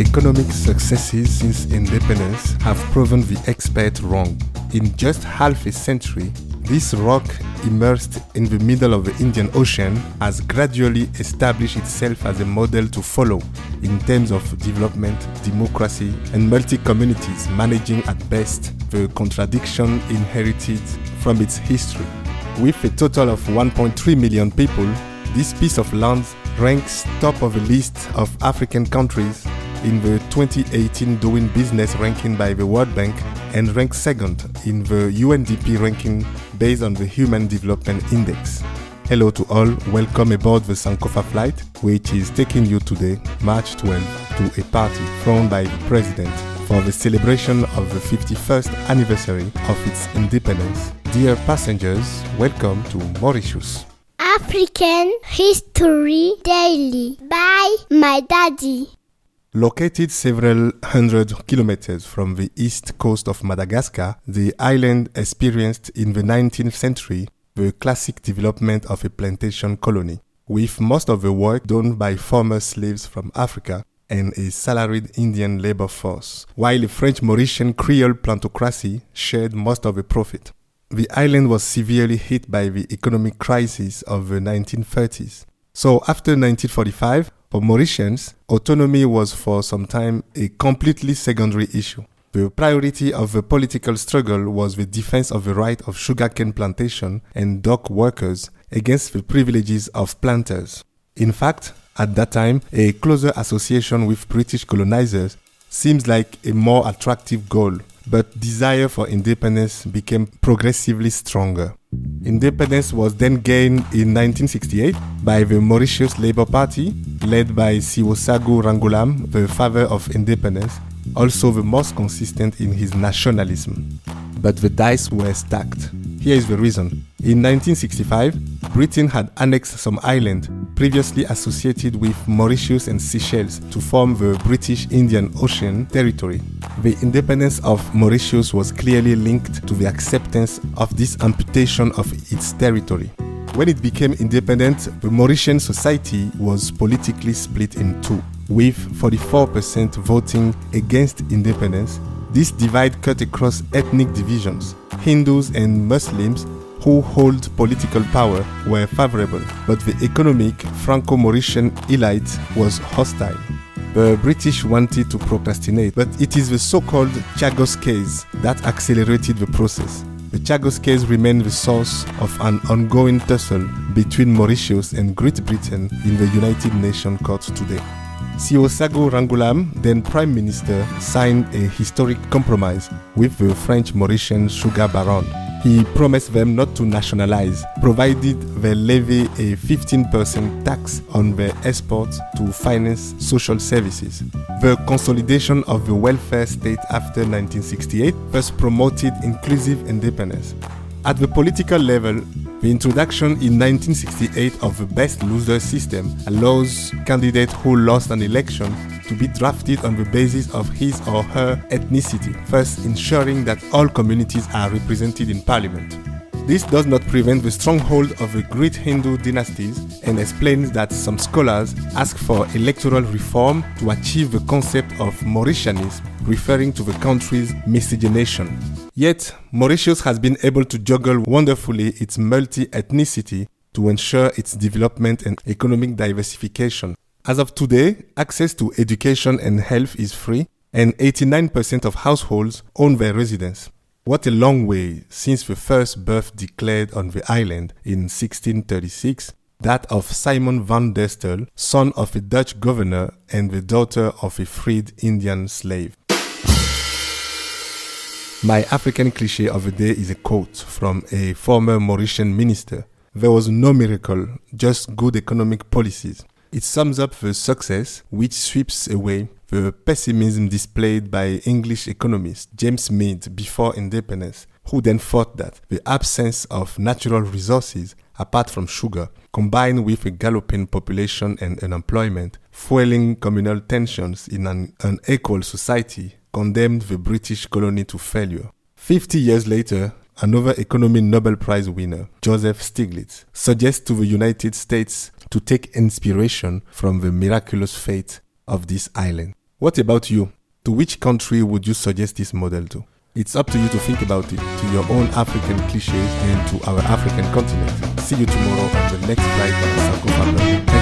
economic successes since independence have proven the expert wrong. In just half a century, this rock immersed in the middle of the Indian Ocean has gradually established itself as a model to follow in terms of development, democracy, and multi-communities managing at best the contradiction inherited from its history. With a total of 1.3 million people, this piece of land ranks top of a list of African countries in the 2018 Doing Business ranking by the World Bank and ranks second in the UNDP ranking based on the Human Development Index. Hello to all, welcome aboard the Sankofa flight, which is taking you today, March 12, to a party thrown by the President for the celebration of the 51st anniversary of its independence. Dear passengers, welcome to Mauritius. African History Daily by my daddy. Located several hundred kilometers from the east coast of Madagascar, the island experienced in the 19th century the classic development of a plantation colony, with most of the work done by former slaves from Africa and a salaried Indian labor force, while the French Mauritian Creole plantocracy shared most of the profit. The island was severely hit by the economic crisis of the 1930s. So after 1945, for Mauritians, autonomy was for some time a completely secondary issue. The priority of the political struggle was the defense of the right of sugarcane plantation and dock workers against the privileges of planters. In fact, at that time, a closer association with British colonizers seems like a more attractive goal, but desire for independence became progressively stronger. Independence was then gained in 1968 by the Mauritius Labour Party, led by Siwosagu Rangulam, the father of independence, also the most consistent in his nationalism. But the dice were stacked. Here is the reason. In 1965, Britain had annexed some islands previously associated with Mauritius and Seychelles to form the British Indian Ocean Territory. The independence of Mauritius was clearly linked to the acceptance of this amputation of its territory. When it became independent, the Mauritian society was politically split in two, with 44% voting against independence. This divide cut across ethnic divisions. Hindus and Muslims who hold political power were favorable, but the economic Franco-Mauritian elite was hostile. The British wanted to procrastinate, but it is the so-called Chagos case that accelerated the process. The Chagos case remained the source of an ongoing tussle between Mauritius and Great Britain in the United Nations Court today. Siwosagu Rangulam, then Prime Minister, signed a historic compromise with the French Mauritian sugar baron. He promised them not to nationalize, provided they levy a 15% tax on their exports to finance social services. The consolidation of the welfare state after 1968 first promoted inclusive independence. At the political level, the introduction in 1968 of the best loser system allows candidates who lost an election to be drafted on the basis of his or her ethnicity, thus ensuring that all communities are represented in parliament. This does not prevent the stronghold of the great Hindu dynasties and explains that some scholars ask for electoral reform to achieve the concept of Mauritianism, referring to the country's miscegenation. Yet, Mauritius has been able to juggle wonderfully its multi-ethnicity to ensure its development and economic diversification. As of today, access to education and health is free, and 89% of households own their residence. What a long way since the first birth declared on the island in 1636, that of Simon van der Stel, son of a Dutch governor and the daughter of a freed Indian slave. My African cliché of the day is a quote from a former Mauritian minister. There was no miracle, just good economic policies. It sums up the success which sweeps away the pessimism displayed by English economist James Meade before independence, who then thought that the absence of natural resources, apart from sugar, combined with a galloping population and unemployment, fueling communal tensions in an unequal society, condemned the British colony to failure. 50 years later, another Economy Nobel Prize winner, Joseph Stiglitz, suggests to the United States to take inspiration from the miraculous fate of this island. What about you? To which country would you suggest this model to? It's up to you to think about it, to your own African cliches and to our African continent. See you tomorrow on the next flight of Sarcophagus.